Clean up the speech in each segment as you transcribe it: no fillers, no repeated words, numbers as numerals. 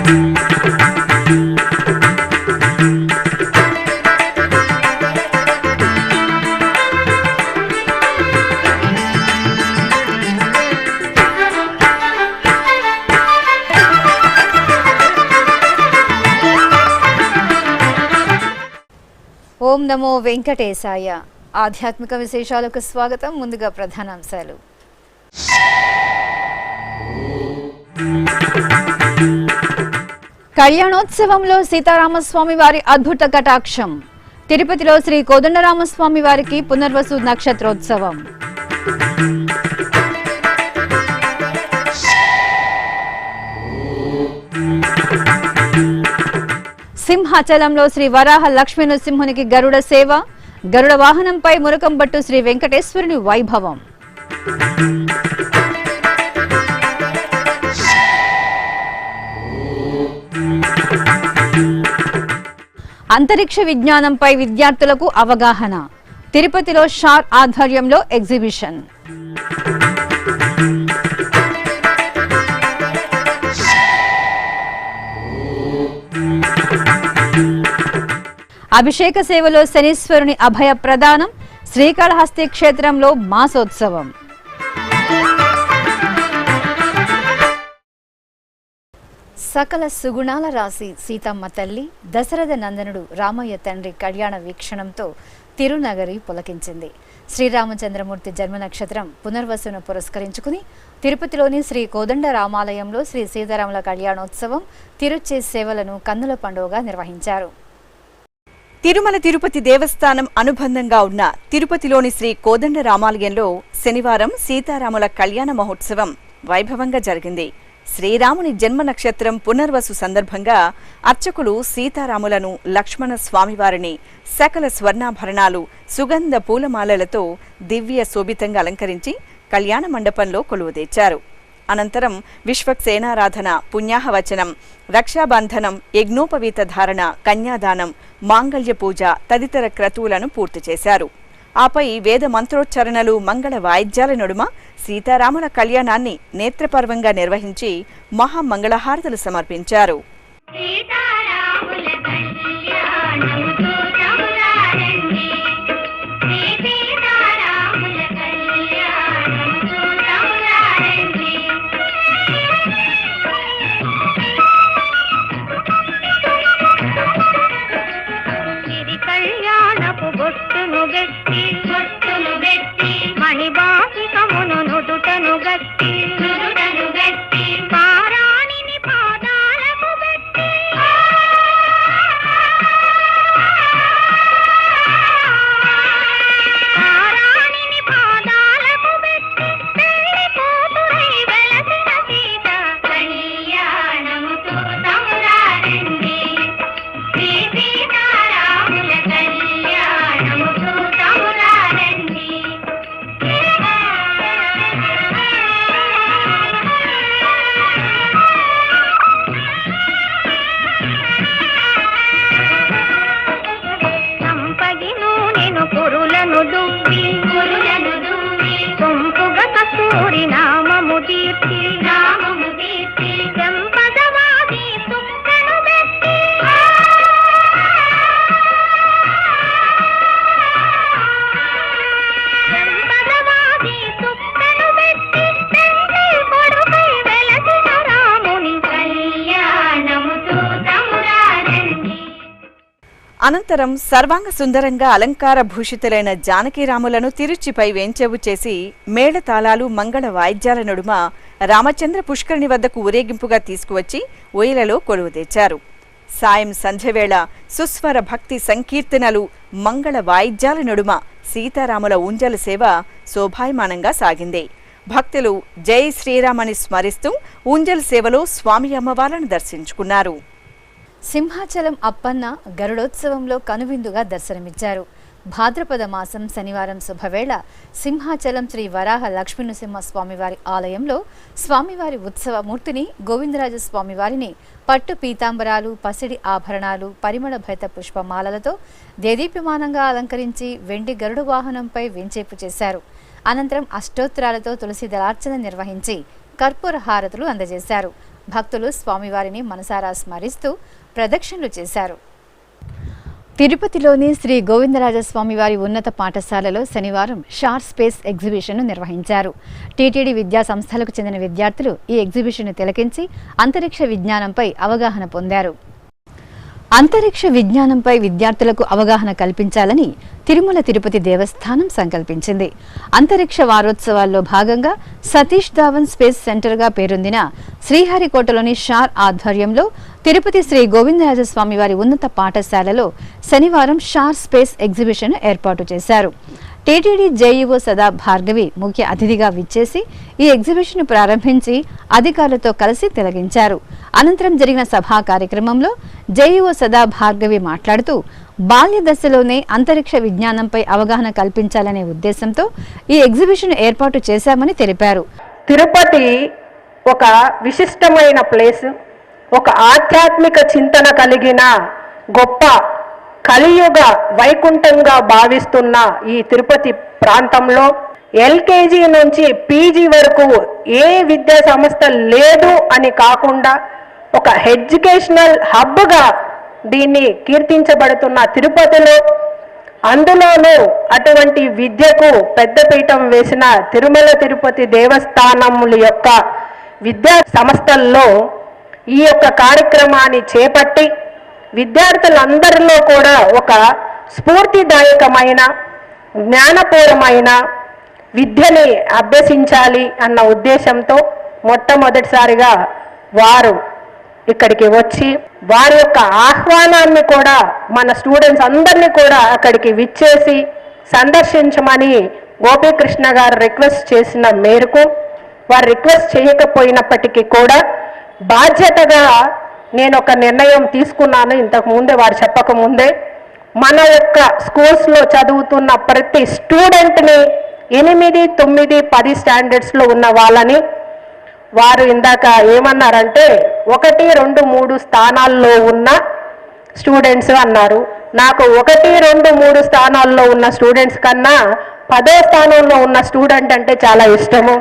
ఓం నమో వెంకటేశాయ. ఆధ్యాత్మిక విశేషాలకు స్వాగతం. ముందుగా ప్రధానాంశాలు. కళ్యాణోత్సవంలో సీతారామస్వామి వారి అద్భుత కటాక్షం. తిరుపతిలో శ్రీ కోదండరామస్వామి వారికి పునర్వసు నక్షత్రోత్సవం. సింహాచలంలో శ్రీ వరాహ లక్ష్మీ నృసింహునికి గరుడ సేవ. గరుడ వాహనంపై మురకంబట్టు శ్రీ వెంకటేశ్వరుని వైభవం. అంతరిక్ష విజ్ఞానంపై విద్యార్థులకు అవగాహన. తిరుపతిలో షార్ ఆధ్వర్యంలో ఎగ్జిబిషన్. అభిషేక సేవలో శనీశ్వరుని అభయ ప్రదానం. శ్రీకాళహస్తి క్షేత్రంలో మాసోత్సవం. సకల సుగుణాల రాశి సీతమ్మ తల్లి దశరథ నందనుడు రామయ్య తండ్రి కళ్యాణ వీక్షణంతో తిరునగరి పులకించింది. శ్రీరామచంద్రమూర్తి జన్మ నక్షత్రం పునర్వసును పురస్కరించుకుని తిరుపతిలోని శ్రీ కోదండ రామాలయంలో శ్రీ సీతారాముల కళ్యాణోత్సవం తిరుచి సేవలను కన్నుల పండుగగా నిర్వహించారు. తిరుమల తిరుపతి దేవస్థానం అనుబంధంగా ఉన్న తిరుపతిలోని శ్రీ కోదండ రామాలయంలో శనివారం సీతారాముల కళ్యాణ మహోత్సవం వైభవంగా జరిగింది. శ్రీరాముని జన్మ నక్షత్రం పునర్వసు సందర్భంగా అర్చకులు సీతారాములను, లక్ష్మణ స్వామివారిని సకల స్వర్ణాభరణాలు, సుగంధ పూలమాలలతో దివ్య శోభితంగా అలంకరించి కళ్యాణ మండపంలో కొలువుదీర్చారు. అనంతరం విశ్వక్సేనారాధన, పుణ్యాహవచనం, రక్షాబంధనం, యజ్ఞోపవీత ధారణ, కన్యాదానం, మాంగళ్య పూజ తదితర క్రతువులను పూర్తి చేశారు. ఆపై వేద మంత్రోచ్చరణలు, మంగళ వాయిద్యాల నడుమ సీతారాముల కళ్యాణాన్ని నేత్రపర్వంగా నిర్వహించి మహామంగళహారతులు సమర్పించారు. అనంతరం సర్వాంగ సుందరంగా అలంకార భూషితులైన జానకీరాములను తిరుచిపై వేంచెవు చేసి మేళతాళాలు, మంగళ వాయిద్యాల నడుమ రామచంద్ర పుష్కరిణి వద్దకు ఊరేగింపుగా తీసుకువచ్చి ఒయిలలో కొలువు తెచ్చారు. సాయం సంధ్యవేళ సుస్వర భక్తి సంకీర్తనలు, మంగళ వాయిద్యాల నడుమ సీతారాముల ఊంజల సేవ శోభాయమానంగా సాగింది. భక్తులు జై శ్రీరామని స్మరిస్తూ ఊంజల్ సేవలో స్వామి అమ్మవార్లను దర్శించుకున్నారు. సింహాచలం అప్పన్న గరుడోత్సవంలో కనువిందుగా దర్శనమిచ్చారు. భాద్రపద మాసం శనివారం శుభవేళ సింహాచలం శ్రీ వరాహ లక్ష్మీనృసింహ స్వామివారి ఆలయంలో స్వామివారి ఉత్సవ మూర్తిని గోవిందరాజ స్వామివారిని పట్టు పీతాంబరాలు, పసిడి ఆభరణాలు, పరిమళ భైత పుష్పమాలలతో దేదీప్యమానంగా అలంకరించి వెండి గరుడ వాహనంపై వెంచేపు చేశారు. అనంతరం అష్టోత్తరాలతో తులసి దళార్చన నిర్వహించి కర్పూర హారతులు అందజేశారు. భక్తులు స్వామివారిని మనసారా స్మరిస్తూ ప్రదక్షిణలు చేశారు. తిరుపతిలోని శ్రీ గోవిందరాజస్వామి వారి ఉన్నత పాఠశాలలో శనివారం షార్ట్ స్పేస్ ఎగ్జిబిషన్ను నిర్వహించారు. టీటీడీ విద్యా సంస్థలకు చెందిన విద్యార్థులు ఈ ఎగ్జిబిషన్ను తిలకించి అంతరిక్ష విజ్ఞానంపై అవగాహన పొందారు. అంతరిక్ష విజ్ఞానంపై విద్యార్థులకు అవగాహన కల్పించాలని తిరుమల తిరుపతి దేవస్థానం సంకల్పించింది. అంతరిక్ష వారోత్సవాల్లో భాగంగా సతీష్ ధావన్ స్పేస్ సెంటర్గా పేరొందిన శ్రీహరికోటలోని షార్ ఆధ్వర్యంలో తిరుపతి శ్రీ గోవిందరాజస్వామి వారి ఉన్నత పాఠశాలలో శనివారం షార్ స్పేస్ ఎగ్జిబిషన్ ఏర్పాటు చేశారు. టీటీడీ జేఈఓ సదా భార్గవి ముఖ్య అతిథిగా విచ్చేసి ఈ ఎగ్జిబిషన్ ప్రారంభించి అధికారులతో కలిసి తిలకించారు. అనంతరం జరిగిన సభా కార్యక్రమంలో జేఈఓ సదా భార్గవి మాట్లాడుతూ బాల్య దశలోనే అంతరిక్ష విజ్ఞానంపై అవగాహన కల్పించాలనే ఉద్దేశంతో ఈ ఎగ్జిబిషన్ ఏర్పాటు చేశామని తెలిపారు. తిరుపతి ఒక విశిష్టమైన ప్లేస్, ఒక ఆధ్యాత్మిక చింతన కలిగిన గొప్ప కలియుగ వైకుంఠంగా భావిస్తున్న ఈ తిరుపతి ప్రాంతంలో ఎల్కేజీ నుంచి పీజీ వరకు ఏ విద్యా సంస్థ లేదు అని కాకుండా ఒక ఎడ్యుకేషనల్ హబ్గా దీన్ని కీర్తించబడుతున్న తిరుపతిలో, అందులోనూ అటువంటి విద్యకు పెద్దపీఠం వేసిన తిరుమల తిరుపతి దేవస్థానముల యొక్క విద్యా సంస్థల్లో ఈ యొక్క కార్యక్రమాన్ని చేపట్టి విద్యార్థులందరిలో కూడా ఒక స్ఫూర్తిదాయకమైన జ్ఞానపూర్వమైన విద్యని అభ్యసించాలి అన్న ఉద్దేశంతో మొట్టమొదటిసారిగా వారు ఇక్కడికి వచ్చి వారి యొక్క ఆహ్వానాన్ని కూడా మన స్టూడెంట్స్ అందరినీ కూడా అక్కడికి విచ్చేసి సందర్శించమని గోపీకృష్ణ గారు రిక్వెస్ట్ చేసిన మేరకు వారు రిక్వెస్ట్ చేయకపోయినప్పటికీ కూడా బాధ్యతగా నేను ఒక నిర్ణయం తీసుకున్నాను. ఇంతకు ముందే వారు చెప్పకముందే మన యొక్క స్కూల్స్లో చదువుతున్న ప్రతి స్టూడెంట్ని 8, 9, 10 స్టాండర్డ్స్లో ఉన్న వాళ్ళని వారు ఇందాక ఏమన్నారంటే 1, 2, 3 స్థానాల్లో ఉన్న స్టూడెంట్స్ అన్నారు. నాకు 1, 2, 3 స్థానాల్లో ఉన్న స్టూడెంట్స్ కన్నా 10వ స్థానంలో ఉన్న స్టూడెంట్ అంటే చాలా ఇష్టము.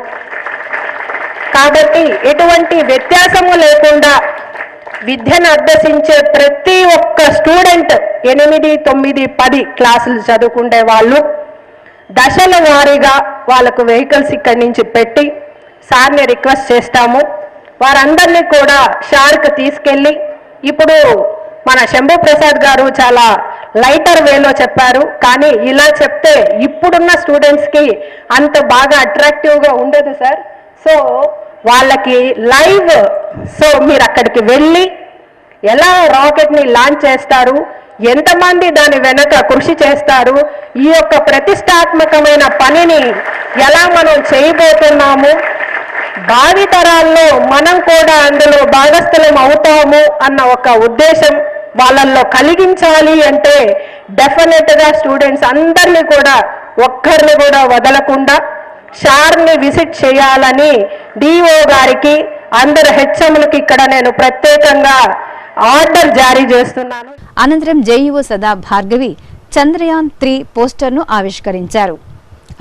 కాబట్టి ఎటువంటి వ్యత్యాసము లేకుండా విద్యను అభ్యసించే ప్రతి ఒక్క స్టూడెంట్ 8, 9, 10 క్లాసులు చదువుకునే వాళ్ళు దశల వారీగా వాళ్ళకు వెహికల్స్ ఇక్కడి నుంచి పెట్టి సార్ని రిక్వెస్ట్ చేస్తాము. వారందరినీ కూడా షార్క్ తీసుకెళ్ళి, ఇప్పుడు మన శంభు ప్రసాద్ గారు చాలా లైటర్ వేలో చెప్పారు, కానీ ఇలా చెప్తే ఇప్పుడున్న స్టూడెంట్స్కి అంత బాగా అట్రాక్టివ్గా ఉండదు సార్. సో వాళ్ళకి లైవ్, సో మీరు అక్కడికి వెళ్ళి ఎలా రాకెట్ని లాంచ్ చేస్తారు, ఎంతమంది దాని వెనక కృషి చేస్తారు, ఈ యొక్క ప్రతిష్టాత్మకమైన పనిని ఎలా మనం చేయబోతున్నాము, భావితరాల్లో మనం కూడా అందులో భాగస్థలం అవుతాము అన్న ఒక ఉద్దేశం వాళ్ళల్లో కలిగించాలి అంటే డెఫినెట్గా స్టూడెంట్స్ అందరినీ కూడా ఒక్కరిని కూడా వదలకుండా షార్ని విజిట్ చేయాలని డిఓ గారికి అందరు హెచ్ఎంలకి ఇక్కడ నేను ప్రత్యేకంగా ఆర్డర్ జారీ చేస్తున్నాను. అనంతరం జేఈఓ సదా భార్గవి చంద్రయాన్ 3 పోస్టర్ను ఆవిష్కరించారు.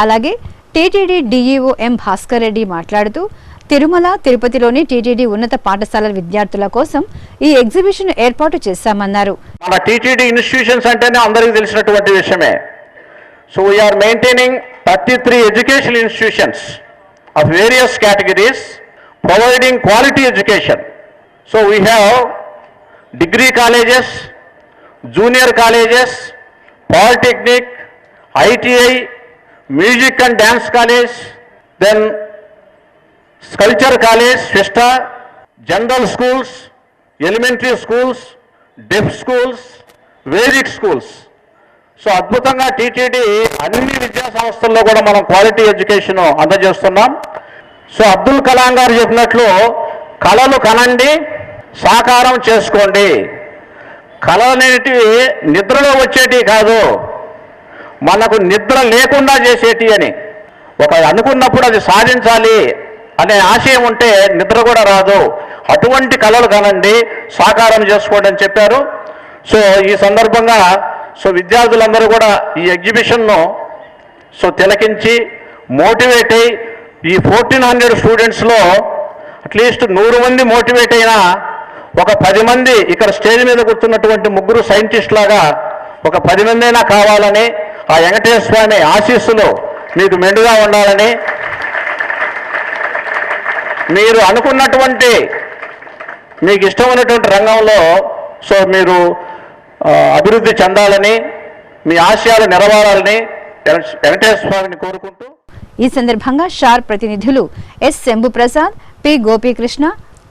అలాగే టీటీడీ డీఈఓ ఎం భాస్కర్ రెడ్డి మాట్లాడుతూ తిరుమల తిరుపతిలోని టీటీడీ ఉన్నత పాఠశాలల విద్యార్థుల కోసం ఈ ఎగ్జిబిషన్ ఏర్పాటు చేశామన్నారు. మన టీటీడీ ఇన్స్టిట్యూషన్స్ అంటేనే అందరికీ తెలిసినటువంటి విషయమే. So we are maintaining 33 educational institutions of various categories providing quality education. So we have degree colleges, junior colleges, polytechnic, ITI, music and dance college, then sculpture college, Vista, general schools, elementary schools, deaf schools, Vedic schools. So అద్భుతంగా TTD అన్ని విద్యా సంస్థల్లో కూడా మనం quality education అందజేస్తున్నాం. So Abdul Kalam గారు చెప్పినట్లు కళలు కనండి, సాకారం చేసుకోండి. కళలు అనేటివి నిద్రలో వచ్చేటివి కాదు, మనకు నిద్ర లేకుండా చేసేటి అని. ఒక అనుకున్నప్పుడు అది సాధించాలి అనే ఆశయం ఉంటే నిద్ర కూడా రాదు. అటువంటి కళలు కనండి, సాకారం చేసుకోండి అని చెప్పారు. సో ఈ సందర్భంగా సో విద్యార్థులందరూ కూడా ఈ ఎగ్జిబిషన్ను సో తిలకించి మోటివేట్ అయ్యి ఈ 1400 స్టూడెంట్స్లో అట్లీస్ట్ 100 మంది మోటివేట్ అయినా ఒక 10 మంది ఇక్కడ స్టేజ్ మీద కూర్చున్నటువంటి ముగ్గురు సైంటిస్ట్ లాగా ఒక 10 మంది అయినా కావాలని, ఆ వెంకటేశ్వర స్వామి ఆశీస్సులు మీకు మెండుగా ఉండాలని, మీరు అనుకున్నటువంటి మీకు ఇష్టమైనటువంటి రంగంలో మీరు అభివృద్ధి చెందాలని, మీ ఆశయాలు నెరవేరాలని వెంకటేశ్వర స్వామిని కోరుకుంటూ ఈ సందర్భంగా షార్ ప్రతినిధులు S Shambhuprasad, P Gopikrishna,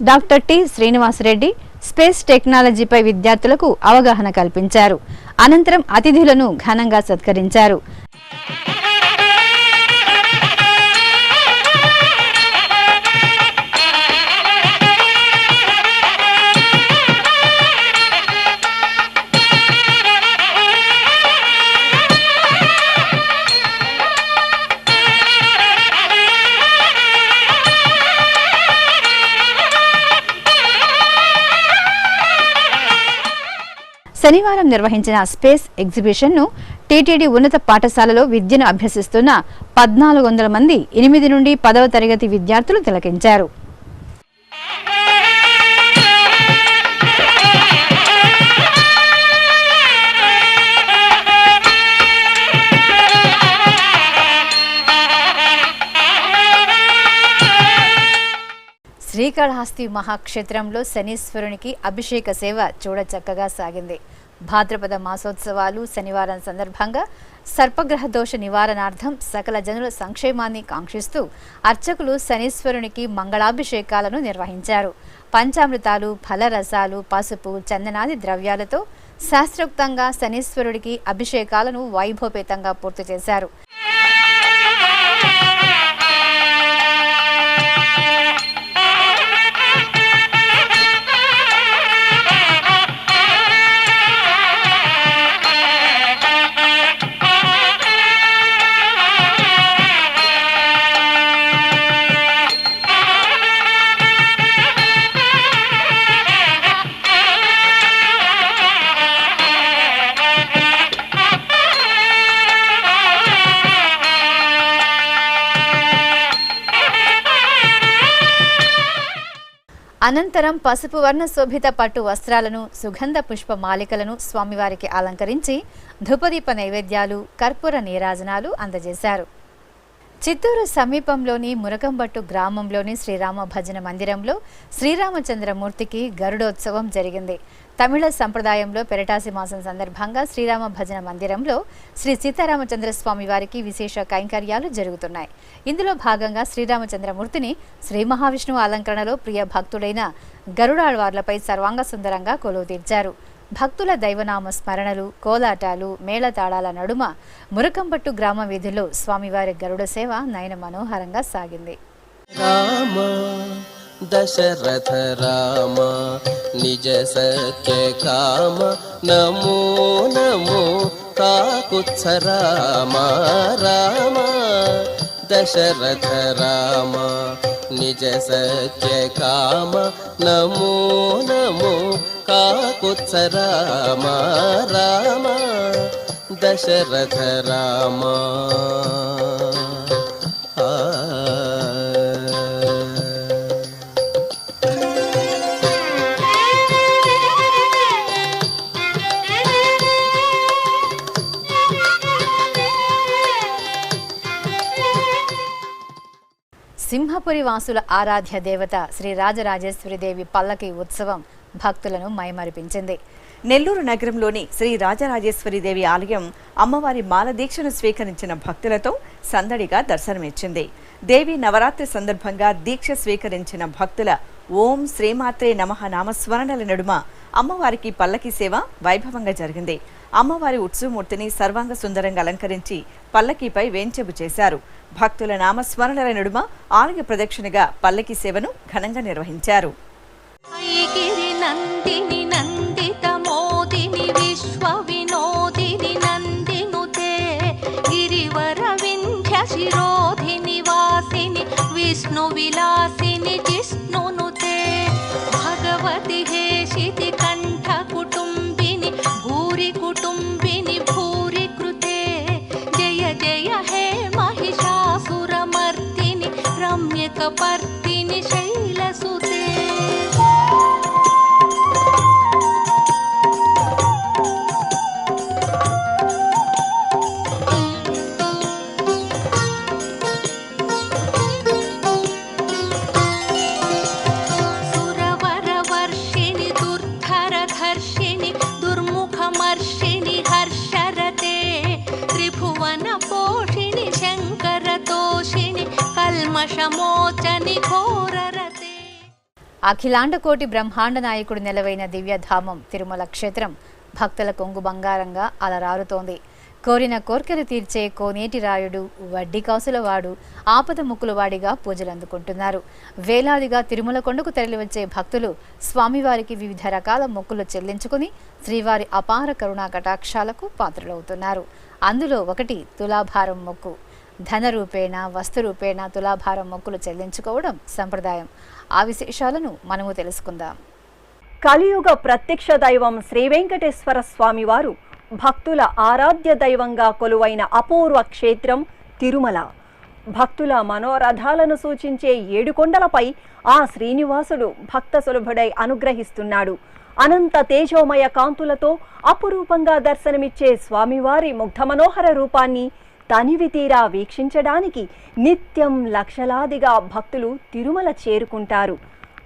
doctor T Srinivasareddy space టెక్నాలజీపై విద్యార్థులకు అవగాహన కల్పించారు. అనంతరం అతిథులను ఘనంగా సత్కరించారు. శనివారం నిర్వహించిన స్పేస్ ఎగ్జిబిషన్ను టీటీడీ ఉన్నత పాఠశాలలో విద్యను అభ్యసిస్తున్న 1400 మంది 8 నుండి 10వ తరగతి విద్యార్థులు తిలకించారు. శ్రీకాళహస్తి మహాక్షేత్రంలో శనీశ్వరునికి అభిషేక సేవ చూడచక్కగా సాగింది. భాద్రపద మాసోత్సవాలు శనివారం సందర్భంగా సర్పగ్రహ దోష నివారణార్థం సకల జనుల సంక్షేమాన్ని కాంక్షిస్తూ అర్చకులు శనీశ్వరునికి మంగళాభిషేకాలను నిర్వహించారు. పంచామృతాలు, ఫలరసాలు, పసుపు, చందనాది ద్రవ్యాలతో శాస్త్రోక్తంగా శనీశ్వరుడికి అభిషేకాలను వైభవపేతంగా పూర్తి చేశారు. అనంతరం పసుపు వర్ణ శోభిత పట్టు వస్త్రాలను, సుగంధ పుష్ప మాలికలను స్వామివారికి అలంకరించి ధూపదీప నైవేద్యాలు, కర్పూర నీరాజనాలు అందజేశారు. చిత్తూరు సమీపంలోని మురకంబట్టు గ్రామంలోని శ్రీరామ భజన మందిరంలో శ్రీరామచంద్రమూర్తికి గరుడోత్సవం జరిగింది. తమిళ సంప్రదాయంలో పెరటాసి మాసం సందర్భంగా శ్రీరామ భజన మందిరంలో శ్రీ సీతారామచంద్ర స్వామి వారికి విశేష కైంకర్యాలు జరుగుతున్నాయి. ఇందులో భాగంగా శ్రీరామచంద్రమూర్తిని శ్రీ మహావిష్ణువు అలంకరణలో ప్రియ భక్తుడైన గరుడాళ్వార్లపై సర్వాంగ సుందరంగా కొలువు తీర్చారు. భక్తుల దైవనామ స్మరణలు, కోలాటాలు, మేళతాళాల నడుమ మురకంపట్టు గ్రామ వీధుల్లో స్వామివారి గరుడ సేవ నయన మనోహరంగా సాగింది. రామ దశరథ రామ నిజ సత్య కామ నమో నమో కాకుత్స రామ రామ దశరథ రామ నిజ సత్య కామ నమో నమో కాకుత్స రామ రామ దశరథ రామ. సింహపురి వాసుల ఆరాధ్య దేవత శ్రీ రాజరాజేశ్వరిదేవి పల్లకి ఉత్సవం భక్తులను మైమరిపించింది. నెల్లూరు నగరంలోని శ్రీ రాజరాజేశ్వరిదేవి ఆలయం అమ్మవారి మాలదీక్షను స్వీకరించిన భక్తులతో సందడిగా దర్శనమిచ్చింది. దేవి నవరాత్రి సందర్భంగా దీక్ష స్వీకరించిన భక్తుల ఓం శ్రీమాత్రే నమః నామస్మరణల నడుమ అమ్మవారికి పల్లకి సేవ వైభవంగా జరిగింది. అమ్మవారి ఉత్సవమూర్తిని సర్వాంగ సుందరంగా అలంకరించి పల్లకీపై వేంచెబు చేశారు. భక్తుల నామస్మరణల నడుమ ఆలయ ప్రదక్షిణగా పల్లకి సేవను ఘనంగా నిర్వహించారు. విష్ణు విలాసిని జిష్ణునుతే భగవతి హేషితి కంఠ కుటుంబిని భూరి కుటుంబిని భూరి కృతే జయ జయ హే మహిషాసురమర్దిని రమ్యకపర్దిని శైలసు కల్మషమోచని ఘోరరతే. అఖిలాండ కోటి బ్రహ్మాండ నాయకుడు నెలవైన దివ్యధామం తిరుమల క్షేత్రం భక్తుల కొంగు బంగారంగా అలరారుతోంది. కోరిన కోర్కెలు తీర్చే కోనేటి రాయుడు, వడ్డీ కాసులవాడు, ఆపద ముక్కులవాడిగా పూజలు అందుకుంటున్నారు. వేలాదిగా తిరుమల కొండకు తరలివచ్చే భక్తులు స్వామివారికి వివిధ రకాల మొక్కులు చెల్లించుకుని శ్రీవారి అపార కరుణా కటాక్షాలకు పాత్రలవుతున్నారు. అందులో ఒకటి తులాభారం మొక్కు. ధన రూపేణ, వస్తు రూపేణ తులాభారం మొక్కులు చెల్లించుకోవడం సంప్రదాయం. ఆ విశేషాలను మనము తెలుసుకుందాం. కలియుగ ప్రత్యక్ష దైవం శ్రీ వెంకటేశ్వర స్వామివారు భక్తుల ఆరాధ్య దైవంగా కొలువైన అపూర్వ క్షేత్రం తిరుమల. భక్తుల మనోరథాలను సూచించే 7 కొండలపై ఆ శ్రీనివాసుడు భక్త సులభుడై అనుగ్రహిస్తున్నాడు. అనంత తేజోమయ కాంతులతో అపురూపంగా దర్శనమిచ్చే స్వామివారి ముగ్ధమనోహర రూపాన్ని తనివి తీరా వీక్షించడానికి నిత్యం లక్షలాదిగా భక్తులు తిరుమల చేరుకుంటారు.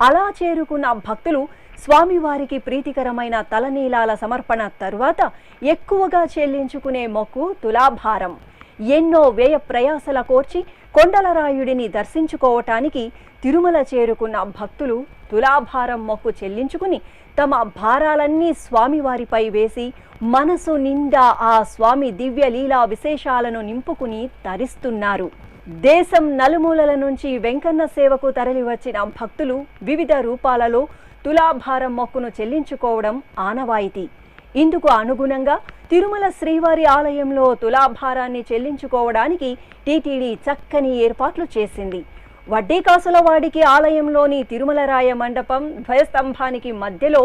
అలా చేరుకున్న భక్తులు స్వామివారికి ప్రీతికరమైన తలనీలాల సమర్పణ తరువాత ఎక్కువగా చెల్లించుకునే మొక్కు తులాభారం. ఎన్నో వ్యయ ప్రయాసల కోర్చి కొండలరాయుడిని దర్శించుకోవటానికి తిరుమల చేరుకున్న భక్తులు తులాభారం మొక్కు చెల్లించుకుని తమ భారాలన్నీ స్వామివారిపై వేసి మనసు నిండా ఆ స్వామి దివ్య లీలా విశేషాలను నింపుకుని తరిస్తున్నారు. దేశం నలుమూలల నుంచి వెంకన్న సేవకు తరలివచ్చిన భక్తులు వివిధ రూపాలలో తులాభారం మొక్కును చెల్లించుకోవడం ఆనవాయితీ. ఇందుకు అనుగుణంగా తిరుమల శ్రీవారి ఆలయంలో తులాభారాన్ని చెల్లించుకోవడానికి టీటీడీ చక్కని ఏర్పాట్లు చేసింది. వడ్డీ కాసుల వాడికి ఆలయంలోని తిరుమలరాయ మండపం ధ్వజస్తంభానికి మధ్యలో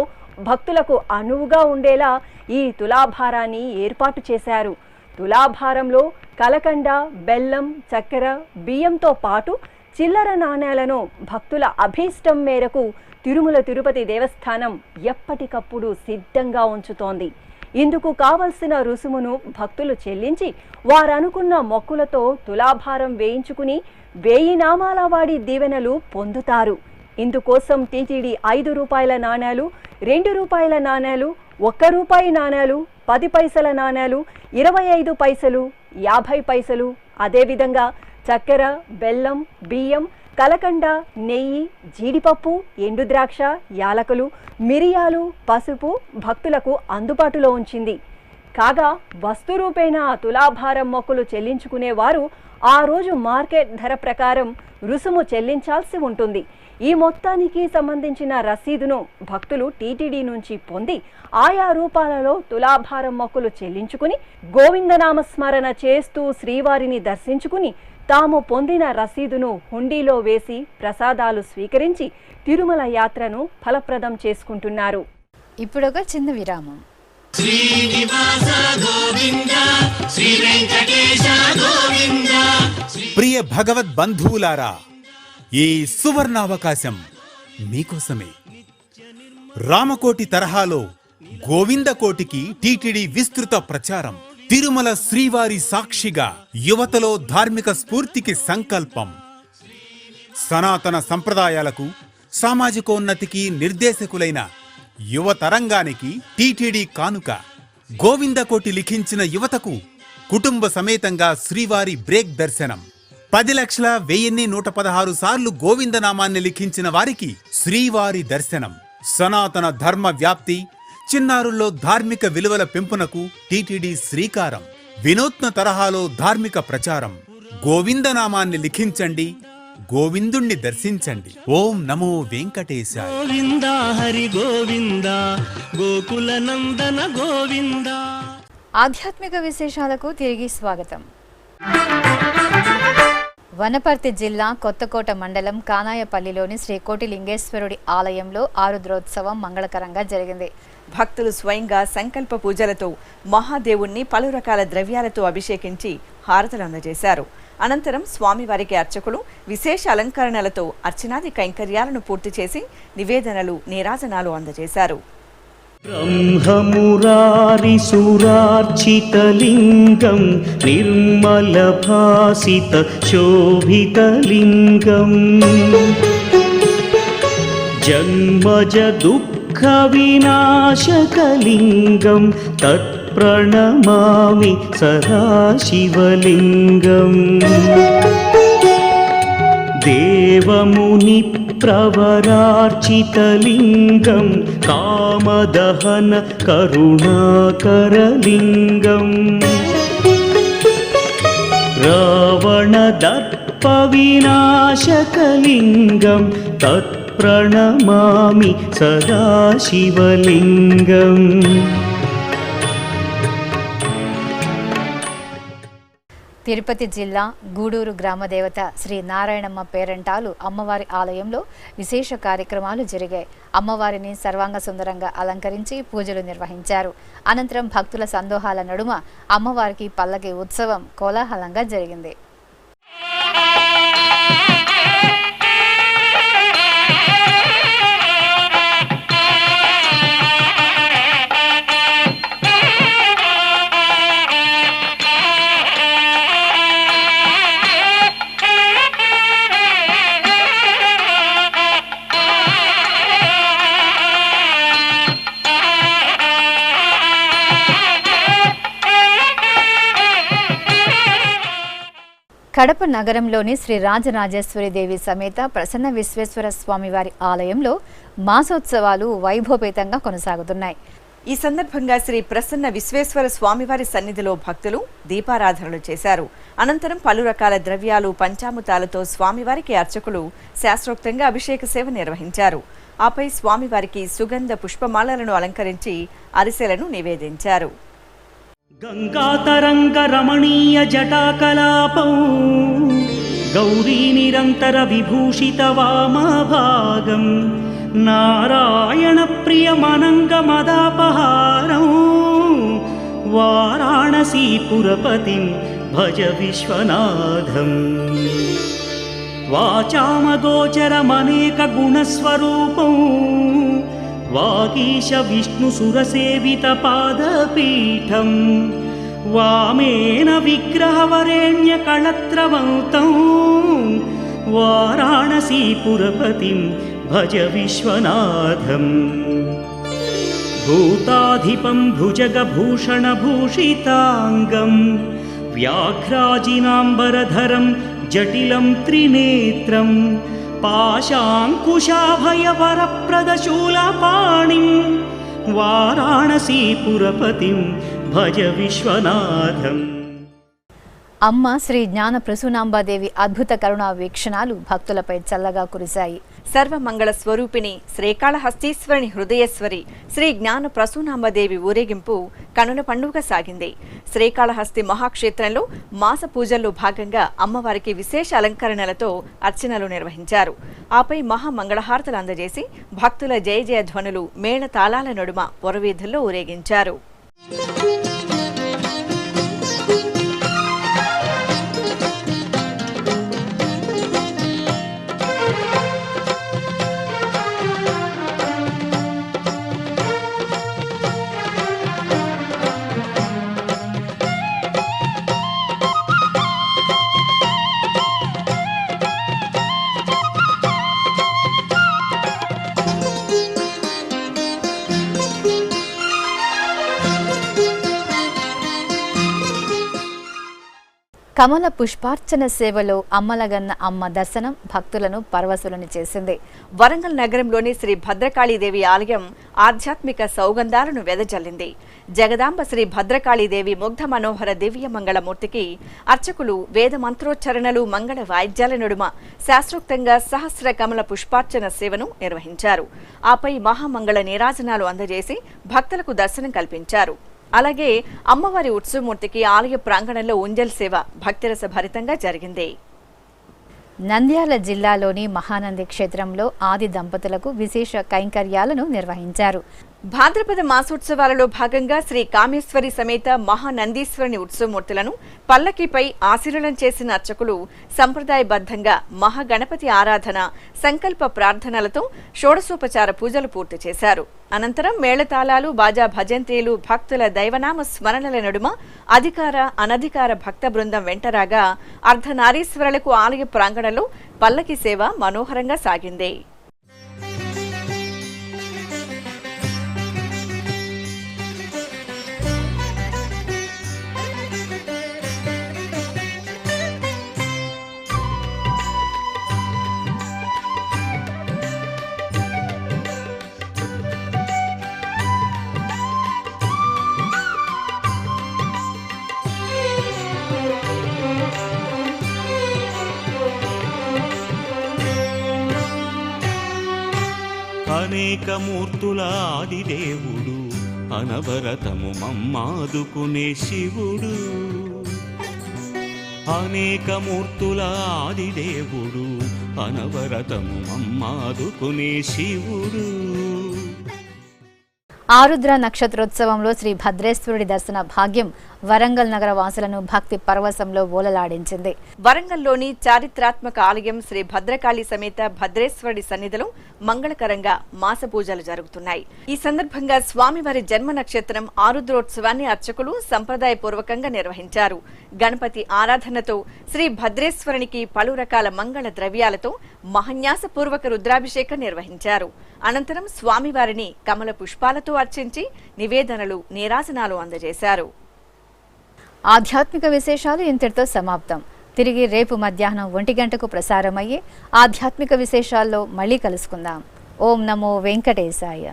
భక్తులకు అనువుగా ఉండేలా ఈ తులాభారాన్ని ఏర్పాటు చేశారు. తులాభారంలో కలకండ, బెల్లం, చక్కెర, బియ్యంతో పాటు చిల్లర నాణేలను భక్తుల అభీష్టం మేరకు తిరుమల తిరుపతి దేవస్థానం ఎప్పటికప్పుడు సిద్ధంగా ఉంచుతోంది. ఇందుకు కావలసిన రుసుమును భక్తులు చెల్లించి వారనుకున్న మొక్కులతో తులాభారం వేయించుకుని 1000 నామాల వాడి దీవెనలు పొందుతారు. ఇందుకోసం టీటీడీ 5 రూపాయల నాణేలు, 2 రూపాయల నాణేలు, 1 రూపాయి నాణేలు, 10 పైసల నాణేలు, 25 పైసలు, 50 పైసలు, అదేవిధంగా చక్కెర, బెల్లం, బియ్యం, కలకండ, నెయ్యి, జీడిపప్పు, ఎండు ద్రాక్ష, యాలకులు, మిరియాలు, పసుపు భక్తులకు అందుబాటులో ఉంచింది. కాగా వస్తు రూపేణ తులాభారం మొక్కులు చెల్లించుకునేవారు ఆ రోజు మార్కెట్ ధర ప్రకారం రుసుము చెల్లించాల్సి ఉంటుంది. ఈ మొత్తానికి సంబంధించిన రసీదును భక్తులు టీటీడీ నుంచి పొంది ఆయా రూపాలలో తులాభారం మొక్కులు చెల్లించుకుని గోవిందనామస్మరణ చేస్తూ శ్రీవారిని దర్శించుకుని తాము పొందిన రసీదును హుండీలో వేసి ప్రసాదాలు స్వీకరించి తిరుమల యాత్రను ఫలప్రదం చేసుకుంటున్నారు. ఇప్పుడొక చిన్న విరామం. ప్రియ భగవద్ బంధువులారా, ఈ సువర్ణావకాశం మీకోసమే. రామకోటి తరహాలో గోవిందకోటికి టీటీడీ విస్తృత ప్రచారం. తిరుమల శ్రీవారి సాక్షిగా యువతలో ధార్మిక స్ఫూర్తికి సంకల్పం. సనాతన సంప్రదాయాలకు, సామాజికోన్నతికి నిర్దేశకులైన యువతరంగానికి టీటీడీ కానుక. గోవిందకోటి లిఖించిన యువతకు కుటుంబ సమేతంగా శ్రీవారి బ్రేక్ దర్శనం. 10,01,116 సార్లు గోవిందనామాన్ని లిఖించిన వారికి శ్రీవారి దర్శనం. సనాతన ధర్మ వ్యాప్తి, చిన్నారుల్లో ధార్మిక విలువల పెంపునకు టీటీడీ శ్రీకారం. వినూత్న తరహాలో ధార్మిక ప్రచారం. గోవిందనామాన్ని లిఖించండి, గోవిందుణ్ణి దర్శించండి. ఓం నమో వెంకటేశాయ. గోవింద హరి గోవింద, గోకుల నందన గోవింద. ఆధ్యాత్మిక విశేషాలకు తిరిగి స్వాగతం. వనపర్తి జిల్లా కొత్తకోట మండలం కానాయపల్లిలోని శ్రీ కోటిలింగేశ్వరుడి ఆలయంలో ఆరుద్రోత్సవం మంగళకరంగా జరిగింది. భక్తులు స్వయంగా సంకల్ప పూజలతో మహాదేవుణ్ణి పలు రకాల ద్రవ్యాలతో అభిషేకించి హారతులు అందజేశారు. అనంతరం స్వామివారికి అర్చకులు విశేష అలంకరణలతో అర్చనాది కైంకర్యాలను పూర్తి చేసి నివేదనలు, నీరాజనాలు అందజేశారు. బ్రహ్మమురారి సురార్చితలింగం నిర్మలభాసిత శోభితలింగం జన్మజ దుఃఖ వినాశకలింగం తత్ప్రణమామి సదాశివలింగం దేవముని ప్రవరార్చితలింగం కామదహన కరుణాకరలింగం రావణదర్ప వినాశకలింగం తత్ప్రణమామి సదాశివలింగం. తిరుపతి జిల్లా గూడూరు గ్రామదేవత శ్రీ నారాయణమ్మ పేరంటాలు అమ్మవారి ఆలయంలో విశేష కార్యక్రమాలు జరిగాయి. అమ్మవారిని సర్వాంగ సుందరంగా అలంకరించి పూజలు నిర్వహించారు. అనంతరం భక్తుల సందోహాల నడుమ అమ్మవారికి పల్లకి ఉత్సవం కోలాహలంగా జరిగింది. కడప నగరంలోని శ్రీ రాజరాజేశ్వరి దేవి సమేత ప్రసన్న విశ్వేశ్వర స్వామివారి ఆలయంలో మాసోత్సవాలు వైభవపేతంగా కొనసాగుతున్నాయి. ఈ సందర్భంగా శ్రీ ప్రసన్న విశ్వేశ్వర స్వామివారి సన్నిధిలో భక్తులు దీపారాధనలు చేశారు. అనంతరం పలు రకాల ద్రవ్యాలు పంచామృతాలతో స్వామివారికి అర్చకులు శాస్త్రోక్తంగా అభిషేక సేవ నిర్వహించారు. ఆపై స్వామివారికి సుగంధ పుష్పమాలలను అలంకరించి అరిసెలను నివేదించారు. గంగాతరంగ రమణీయ జటాకలాపం గౌరీ నిరంతర విభూషిత వామభాగం నారాయణ ప్రియమనంగ మదాపహారం వారాణసీపురపతిం భజ విశ్వనాథం. వాచామగోచరమనేక గుణస్వరూపం వాగీశ విష్ణు సురసేవిత పాదపీఠం వామేన విగ్రహవరేణ్య కళత్రవంతం వారాణసీపురపతిం భజ విశ్వనాథం. భూతాధిపం భుజగభూషణభూషితాంగం వ్యాఘ్రాజినాంబరధరం జటిలం త్రినేత్రం పాశాంకుశాభయవరప్రదశూలపాణిం వారాణసీపురపతిం భజ విశ్వనాథం. అమ్మ శ్రీ జ్ఞాన ప్రసూనాంబాదేవి అద్భుత కరుణా వీక్షణాలు భక్తులపై చల్లగా కురిశాయి. సర్వమంగళ స్వరూపిణి శ్రీకాళహస్తీశ్వరిని హృదయేశ్వరి శ్రీ జ్ఞాన ప్రసూనాంబదేవి ఊరేగింపు కనుల పండుగ సాగింది. శ్రీకాళహస్తి మహాక్షేత్రంలో మాస పూజల్లో భాగంగా అమ్మవారికి విశేష అలంకరణలతో అర్చనలు నిర్వహించారు. ఆపై మహామంగళహారతులు అందజేసి భక్తుల జయ జయ ధ్వనులు మేళ తాళాల నడుమ పొరవీధుల్లో ఊరేగించారు. కమల పుష్పార్చన సేవలో అమ్మలగన్న అమ్మ దర్శనం భక్తులను పరవశులను చేసింది. వరంగల్ నగరంలోని శ్రీ భద్రకాళీదేవి ఆలయం ఆధ్యాత్మిక సౌగంధాలను వెదజల్లింది. జగదాంబ శ్రీ భద్రకాళీదేవి ముగ్ధ మనోహర దివ్య మంగళమూర్తికి అర్చకులు వేద మంత్రోచ్చరణలు మంగళ వాయిద్యాల నడుమ శాస్త్రోక్తంగా సహస్ర కమల పుష్పార్చన సేవను నిర్వహించారు. ఆపై మహామంగళ నీరాజనాలు అందజేసి భక్తులకు దర్శనం కల్పించారు. అలాగే అమ్మవారి ఉత్సవమూర్తికి ఆలయ ప్రాంగణంలో ఉంజల్ సేవ భక్తిరస భరితంగా జరిగింది. నంద్యాల జిల్లాలోని మహానంది క్షేత్రంలో ఆది దంపతులకు విశేష కైంకర్యాలను నిర్వహించారు. భాద్రపద మాసోత్సవాలలో భాగంగా శ్రీ కామేశ్వరి సమేత మహానందీశ్వరుని ఉత్సవమూర్తులను పల్లకీపై ఆశీర్వదనం చేసిన అర్చకులు సంప్రదాయబద్ధంగా మహాగణపతి ఆరాధన సంకల్ప ప్రార్థనలతో షోడశోపచార పూజలు పూర్తి చేశారు. అనంతరం మేళతాళాలు బాజా భజంత్రీలు భక్తుల దైవనామ స్మరణల నడుమ అధికార అనధికార భక్త బృందం వెంటరాగా అర్ధనారీశ్వరులకు ఆలయ ప్రాంగణంలో పల్లకి సేవ మనోహరంగా సాగింది. అనేక మూర్తుల ఆదిదేవుడు అనవరతము మమ్మాదుకునే శివుడు అనేక మూర్తుల ఆదిదేవుడు అనవరతము మమ్మాదుకునే శివుడు ఆరుద్ర నక్షత్రోత్సవంలో శ్రీ భద్రేశ్వరుడి దర్శన భాగ్యం వరంగల్ నగర వాసులను భక్తి పరవశంలో ఓలలాడించింది. వరంగల్లోని చారిత్రాత్మక ఆలయం శ్రీ భద్రకాళి సమేత భద్రేశ్వరుడి సన్నిధిలో మంగళకరంగా మాస పూజలు జరుగుతున్నాయి. ఈ సందర్భంగా స్వామివారి జన్మ నక్షత్రం ఆరుద్రోత్సవాన్ని అర్చకులు సంప్రదాయపూర్వకంగా నిర్వహించారు. గణపతి ఆరాధనతో శ్రీ భద్రేశ్వరునికి పలు రకాల మంగళ ద్రవ్యాలతో మహన్యాసపూర్వక రుద్రాభిషేకం నిర్వహించారు. అనంతరం స్వామివారిని కమల పుష్పాలతో అర్చించి నివేదనలు నీరాజనాలు అందజేశారు. ఆధ్యాత్మిక విశేషాలు ఇంతటితో సమాప్తం. తిరిగి రేపు మధ్యాహ్నం 1 గంటకు ప్రసారమయ్యే ఆధ్యాత్మిక విశేషాల్లో మళ్ళీ కలుసుకుందాం. ఓం నమో వెంకటేశాయ.